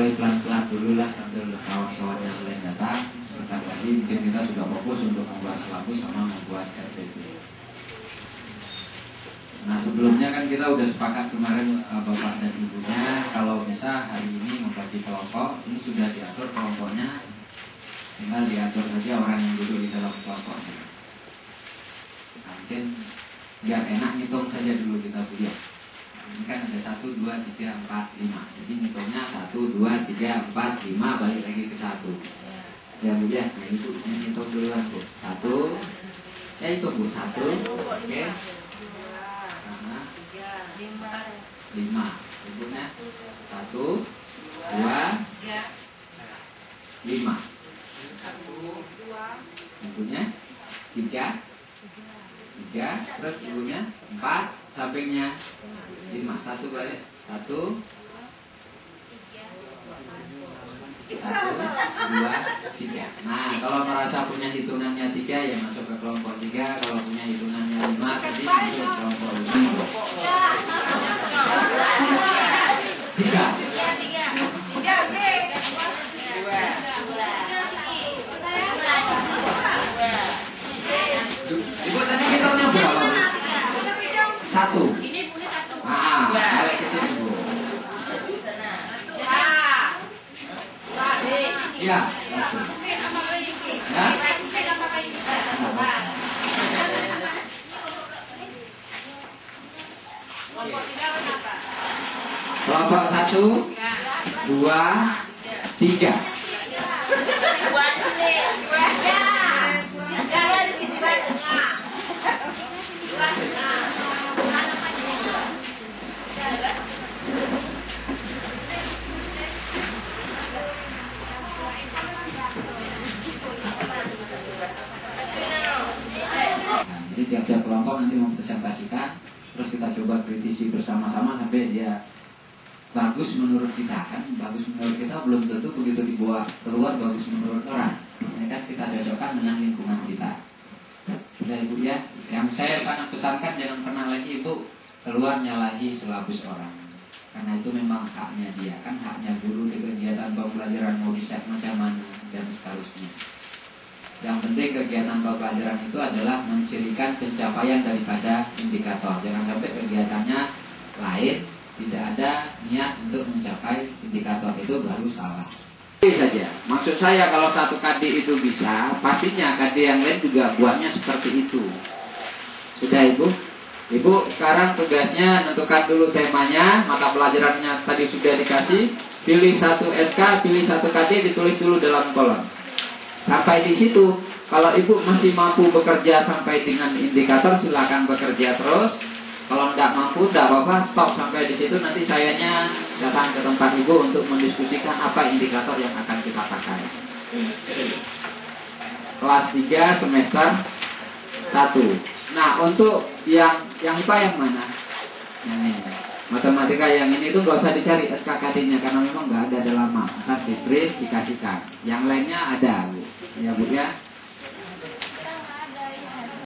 mulai pelan-pelan dulu lah sambil kawan-kawan yang lain datang. Sebentar lagi mungkin kita sudah fokus untuk membuat silabus sama membuat RPP. Nah sebelumnya kan kita udah sepakat kemarin Bapak dan Ibunya kalau bisa hari ini membagi kelompok. Ini sudah diatur kelompoknya, tinggal diatur saja orang yang duduk di dalam kelompoknya. Nah, mungkin biar enak ngitung saja dulu kita Bu ya. Ini kan ada 1, 2, 3, 4, 5. Jadi ngitungnya 1, 2, 3, 4, 5 balik lagi ke 1. Ya Bu ya, nah itu ngitung duluan Bu. 1. Ya itu Bu, 1. Oke. 5. Ibunya 1, 2, 5. Ibunya 3. Terus ibunya 4. Sampingnya 5. 1 balik. 1, 2, 3. Nah kalau merasa punya hitungannya 3 ya masuk ke kelompok 3. Kalau punya hitungannya 5 tadi masuk ke kelompok 5. 3. Ibu tadi hitungnya berapa? 1. Balik ke sini Bu. Ya. Kelompok 1, 2, 3. Jadi tiap-tiap kelompok nanti mempresentasikan, terus kita coba kritisi bersama-sama sampai dia bagus menurut kita. Kan bagus menurut kita belum tentu begitu dibawa keluar bagus menurut orang. Ya kan kita cocokkan dengan lingkungan kita. Sudah Ibu ya. Yang saya sangat pesankan jangan pernah lagi Ibu keluar nyalahi silabus orang. Karena itu memang haknya dia. Kan haknya guru di kegiatan pembelajaran mau di-set macam mana dan seterusnya. Yang penting kegiatan pembelajaran itu adalah mencirikan pencapaian daripada indikator. Jangan sampai kegiatannya lain, tidak ada niat untuk mencapai indikator itu baru salah. Saja. Maksud saya kalau satu KD itu bisa, pastinya KD yang lain juga buatnya seperti itu. Sudah Ibu? Ibu sekarang tugasnya tentukan dulu temanya, mata pelajarannya tadi sudah dikasih. Pilih 1 SK, pilih 1 KD, ditulis dulu dalam kolom. Sampai di situ, kalau Ibu masih mampu bekerja sampai dengan indikator, silakan bekerja terus. Kalau tidak mampu, tidak apa-apa, stop sampai di situ. Nanti sayanya datang ke tempat Ibu untuk mendiskusikan apa indikator yang akan kita pakai. Kelas 3 semester 1. Nah, untuk yang IPA yang mana? Yang ini. Matematika yang ini tuh nggak usah dicari SKKD-nya karena memang nggak ada lama. Ntar di print dikasihkan. Yang lainnya ada Bu. Ya Bu ya.